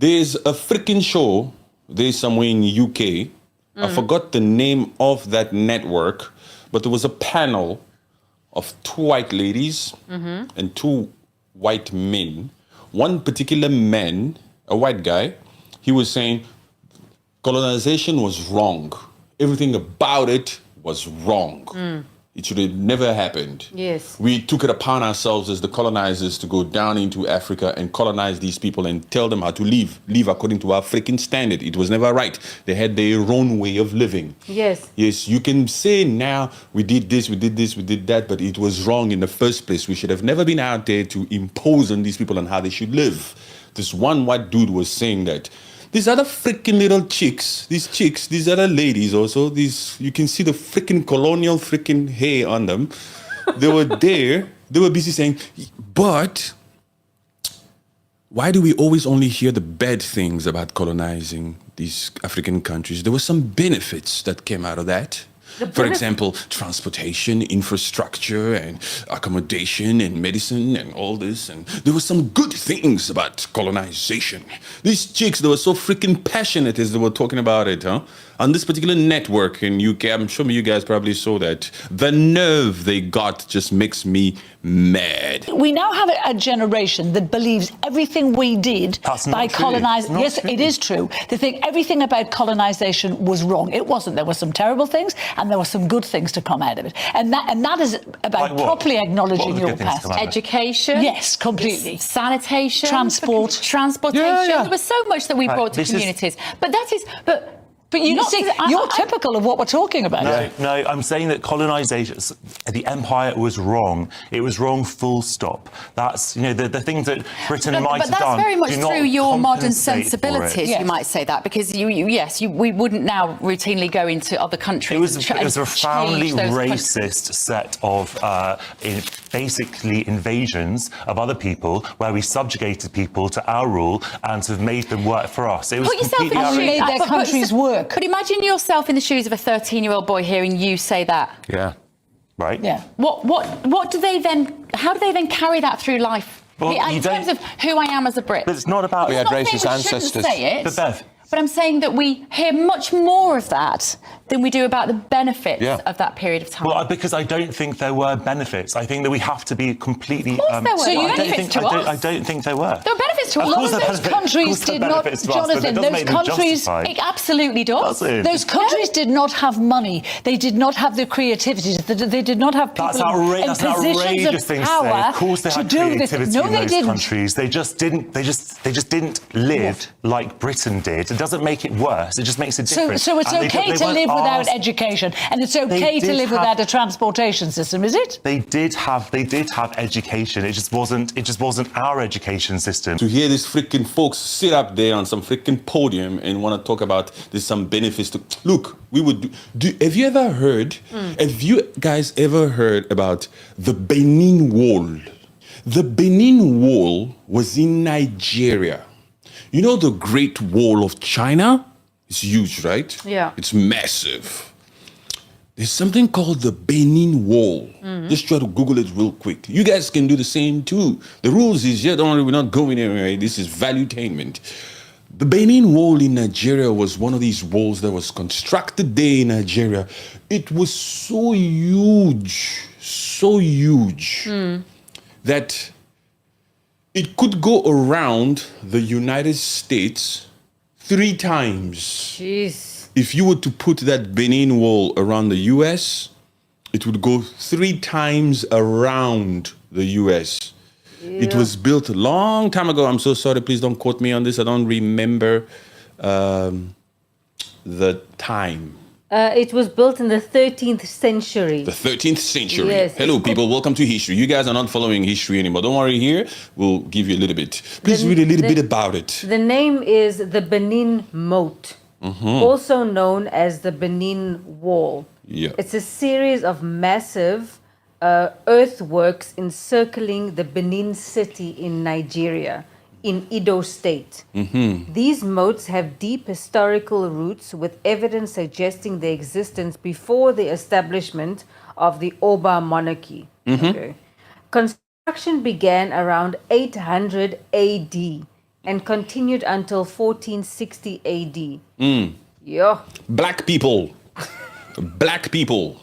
There's a freaking show, there's somewhere in UK. I forgot the name of that network, but there was a panel of two white ladies and two white men. One particular man, a white guy, he was saying colonization was wrong. Everything about it was wrong. It should have never happened. Yes. We took it upon ourselves as the colonizers to go down into Africa and colonize these people and tell them how to live according to our freaking standard. It was never right. They had their own way of living. Yes. Yes, you can say now we did this, we did this, we did that, but it was wrong in the first place. We should have never been out there to impose on these people on how they should live. This one white dude was saying that these other freaking little chicks, these other ladies also, you can see the freaking colonial freaking hair on them. They were there, they were busy saying, but why do we always only hear the bad things about colonizing these African countries? There were some benefits that came out of that. For example, transportation, infrastructure, and accommodation, and medicine, and all this. And there were some good things about colonization. These chicks, they were so freaking passionate as they were talking about it, huh? On this particular network in UK, I'm sure you guys probably saw that. The nerve they got just makes me mad. We now have a generation that believes everything we did by colonizing. Yes, it is true. They think everything about colonization was wrong. It wasn't. There were some terrible things, and there were some good things to come out of it. And that is about properly acknowledging your past. Education. Yes, completely. Sanitation. Transportation. Yeah. There was so much that we brought to communities. But you see, you're typical of what we're talking about. No, I'm saying that colonization, the empire was wrong. It was wrong, full stop. That's, the things that Britain might have done. But that's very much through your modern sensibilities, Yes. you might say that, because we wouldn't now routinely go into other countries. It was a profoundly racist set of basically invasions of other people, where we subjugated people to our rule and have made them work for us. It was completely made their countries work. Could imagine yourself in the shoes of a 13-year-old boy hearing you say that. Yeah. Right. Yeah. What do they then? How do they then carry that through life? Well, in terms of who I am as a Brit. But it's not about. We had racist ancestors. Say it, but Bev. But I'm saying that we hear much more of that than we do about the benefits of that period of time. Well, because I don't think there were benefits. I think that we have to be completely... Of course there were. So I don't think there were. There were benefits to us. A lot of those countries did not, Jonathan, those countries... It absolutely does. Those countries did not have money. They did not have the creativity. They did not have people in positions of power of course they to had do this. creativity No, in they those didn't. countries. They just didn't live like Britain did. It doesn't make it worse. It just makes it different. So it's okay to live without education, and it's okay to live without a transportation system, is it? They did have education. It just wasn't our education system. To hear these freaking folks sit up there on some freaking podium and want to talk about there's some benefits to look, we would have you ever heard? Have you guys ever heard about the Benin Wall? The Benin Wall was in Nigeria. You know the Great Wall of China? It's huge, right? Yeah. It's massive. There's something called the Benin Wall. Just try to Google it real quick. You guys can do the same too. The rules is, don't worry, we're not going anywhere. This is valuetainment. The Benin Wall in Nigeria was one of these walls that was constructed there in Nigeria. It was so huge, that it could go around the United States 3 times. Jeez. If you were to put that Benin Wall around the US, it would go 3 times around the US. Yeah. It was built a long time ago. I'm so sorry. Please don't quote me on this. I don't remember the time. It was built in the 13th century. The 13th century. Yes. Hello, people. Welcome to history. You guys are not following history anymore. Don't worry here. We'll give you a little bit. Please read a little bit about it. The name is the Benin Moat, also known as the Benin Wall. Yeah. It's a series of massive earthworks encircling the Benin city in Nigeria, in Edo State. These moats have deep historical roots, with evidence suggesting their existence before the establishment of the Oba monarchy. Okay. Construction began around 800 AD and continued until 1460 AD. Yeah. Black people. Black people.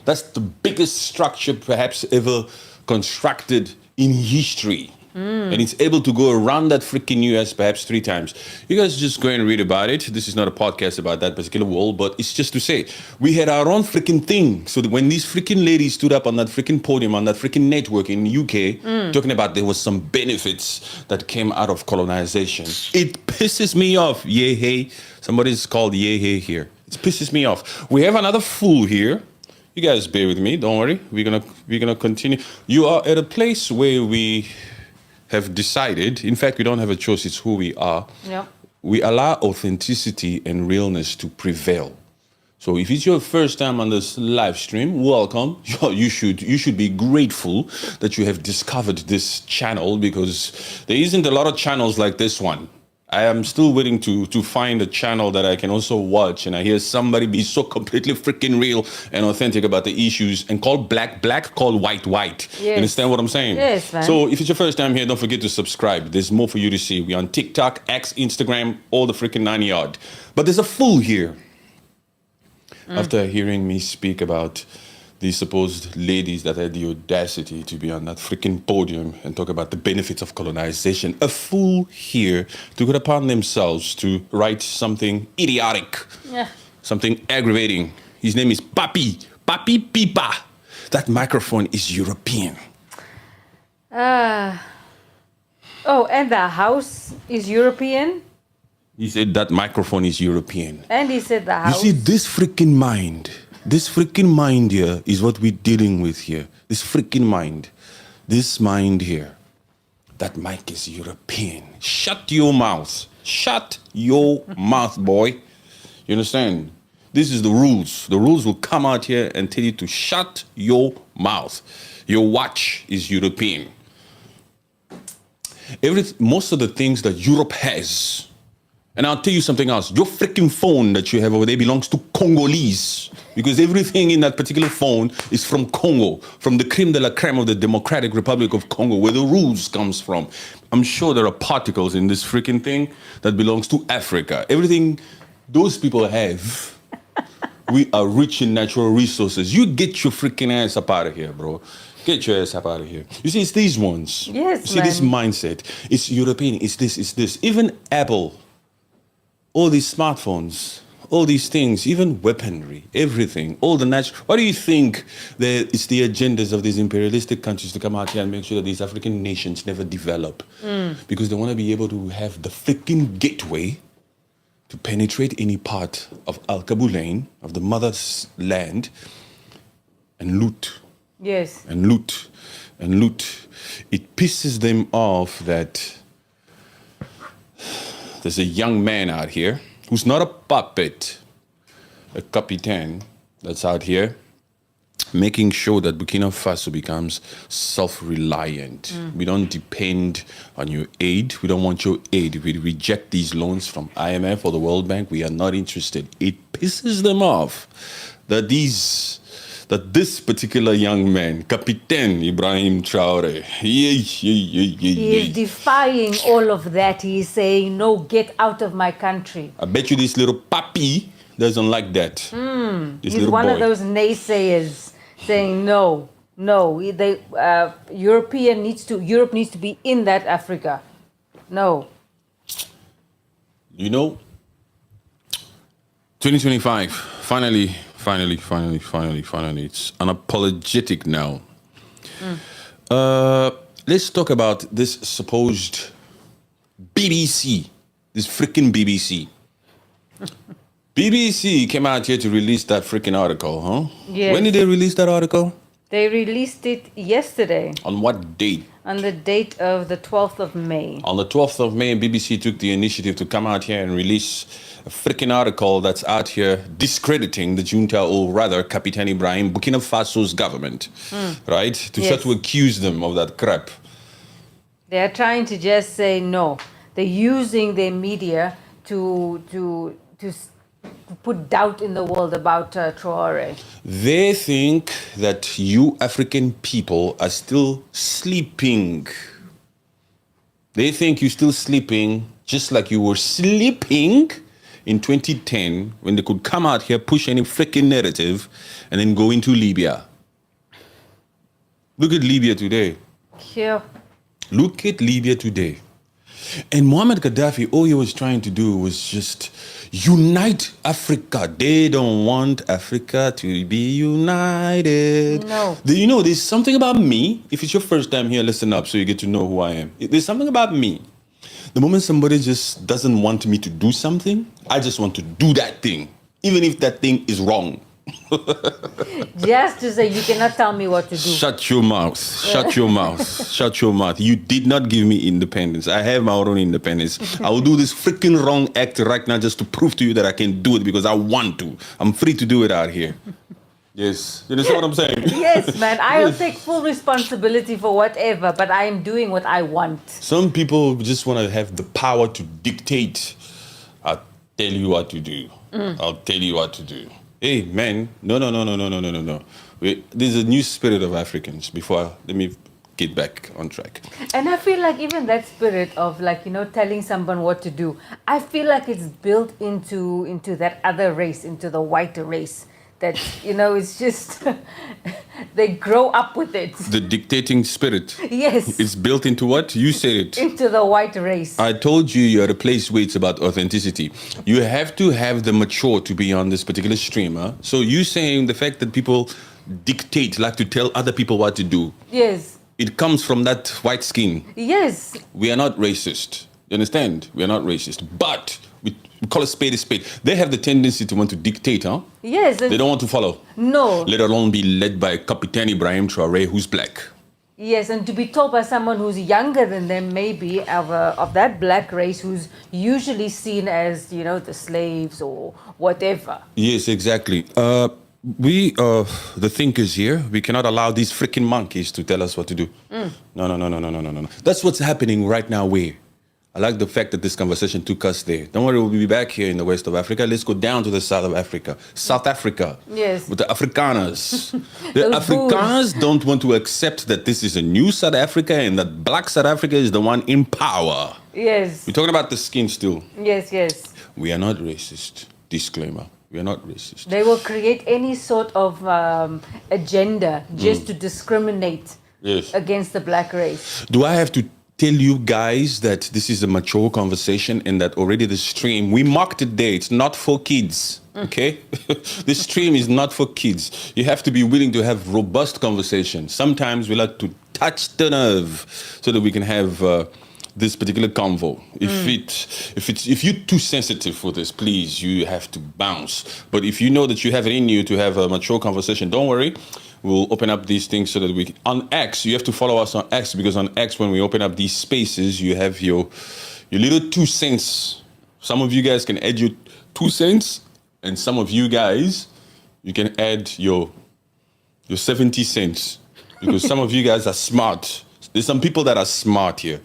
That's the biggest structure perhaps ever constructed in history. And it's able to go around that freaking US perhaps 3 times. You guys just go and read about it. This is not a podcast about that particular wall, but it's just to say, we had our own freaking thing. So that when these freaking ladies stood up on that freaking podium, on that freaking network in the UK, talking about there was some benefits that came out of colonization, it pisses me off. Yeah, hey. Somebody's called yeah, hey here. It pisses me off. We have another fool here. You guys bear with me. Don't worry. We're gonna continue. You are at a place where we have decided, in fact, we don't have a choice, it's who we are. Yeah. We allow authenticity and realness to prevail. So if it's your first time on this live stream, welcome. You should be grateful that you have discovered this channel, because there isn't a lot of channels like this one. I am still waiting to find a channel that I can also watch and I hear somebody be so completely freaking real and authentic about the issues and call black, call white. Yes. You understand what I'm saying? Yes, man. So if it's your first time here, don't forget to subscribe. There's more for you to see. We're on TikTok, X, Instagram, all the freaking 9 yard. But there's a fool here. After hearing me speak about these supposed ladies that had the audacity to be on that freaking podium and talk about the benefits of colonization, a fool here took it upon themselves to write something idiotic, something aggravating. His name is Papi Pipa. That microphone is European. Oh, and the house is European? He said that microphone is European. And he said the house. You see, this freaking mind here is what we're dealing with here. This freaking mind. This mind here. That mic is European. Shut your mouth. Shut your mouth, boy. You understand? This is the rules. The rules will come out here and tell you to shut your mouth. Your watch is European. Most of the things that Europe has, and I'll tell you something else. Your freaking phone that you have over there belongs to Congolese, because everything in that particular phone is from Congo, from the creme de la creme of the Democratic Republic of Congo, where the rules comes from. I'm sure there are particles in this freaking thing that belongs to Africa. Everything those people have, we are rich in natural resources. You get your freaking ass up out of here, bro. Get your ass up out of here. You see, it's these ones. Yes, you see, this mindset. It's European. It's this. Even Apple. All these smartphones, all these things, even weaponry, everything, all the natural. Why do you think that it's the agendas of these imperialistic countries to come out here and make sure that these African nations never develop? Because they want to be able to have the freaking gateway to penetrate any part of Al Kabulain, of the mother's land, and loot. Yes. And loot. And loot. It pisses them off that there's a young man out here who's not a puppet, a captain that's out here making sure that Burkina Faso becomes self-reliant. We don't depend on your aid. We don't want your aid. We reject these loans from IMF or the World Bank. We are not interested. It pisses them off that this particular young man, Captain Ibrahim Traoré, he is defying all of that. He is saying, no, get out of my country. I bet you this little puppy doesn't like that. He's one of those naysayers saying, no, Europe needs to be in that Africa. No. You know, 2025, finally, it's unapologetic now. Let's talk about this supposed BBC, this freaking BBC. BBC came out here to release that freaking article, huh? Yes. When did they release that article? They released it yesterday. On what date? On the date of the 12th of May. On the 12th of May, BBC took the initiative to come out here and release a freaking article that's out here discrediting the junta, or rather, Captain Ibrahim, Burkina Faso's government, right? To start to accuse them of that crap. They are trying to just say no. They're using their media to put doubt in the world about Traoré. They think that you African people are still sleeping. They think you're still sleeping, just like you were sleeping in 2010 when they could come out here, push any freaking narrative, and then go into Libya. Look at Libya today. Yeah. Look at Libya today. And Muammar Gaddafi, all he was trying to do was just unite Africa. They don't want Africa to be united. No. You know, there's something about me. If it's your first time here, listen up so you get to know who I am. There's something about me. The moment somebody just doesn't want me to do something, I just want to do that thing, even if that thing is wrong. Just to say, you cannot tell me what to do. Shut your mouth. Shut your mouth. Shut your mouth. You did not give me independence. I have my own independence. I will do this freaking wrong act right now just to prove to you that I can do it because I want to. I'm free to do it out here. Yes. You understand what I'm saying? Yes, man. I'll take full responsibility for whatever, but I am doing what I want. Some people just want to have the power to dictate. I'll tell you what to do. I'll tell you what to do. Hey, man, no. There's a new spirit of Africans. Let me get back on track. And I feel like even that spirit of telling someone what to do, I feel like it's built into that other race, into the white race. That, it's just, they grow up with it. The dictating spirit. Yes. It's built into what? You said it. Into the white race. I told you you're at a place where it's about authenticity. You have to have the mature to be on this particular stream. Huh? So you saying the fact that people dictate, like to tell other people what to do. Yes. It comes from that white skin. Yes. We are not racist. You understand? We are not racist. But we call a spade a spade. They have the tendency to want to dictate, huh? Yes. They don't want to follow. No. Let alone be led by Captain Ibrahim Traoré, who's black. Yes, and to be told by someone who's younger than them, maybe of that black race, who's usually seen as, the slaves or whatever. Yes, exactly. We, the thinkers here, we cannot allow these freaking monkeys to tell us what to do. No. That's what's happening right now. I like the fact that this conversation took us there. Don't worry, we'll be back here in the west of Africa. Let's go down to the south of Africa. South Africa. Yes. With the Afrikaners. The Afrikaners don't want to accept that this is a new South Africa and that black South Africa is the one in power. Yes. We're talking about the skin still. Yes. We are not racist. Disclaimer. We are not racist. They will create any sort of agenda just to discriminate against the black race. Do I have to tell you guys that this is a mature conversation and that already the stream, we marked it there, it's not for kids, okay? This stream is not for kids. You have to be willing to have robust conversation. Sometimes we like to touch the nerve so that we can have this particular convo. If you're too sensitive for this, please, you have to bounce. But if you know that you have it in you to have a mature conversation, don't worry. We'll open up these things so that we can. On X, you have to follow us on X, because on X, when we open up these spaces, you have your little 2 cents. Some of you guys can add your 2 cents, and some of you guys, you can add your 70 cents, because some of you guys are smart. There's some people that are smart here.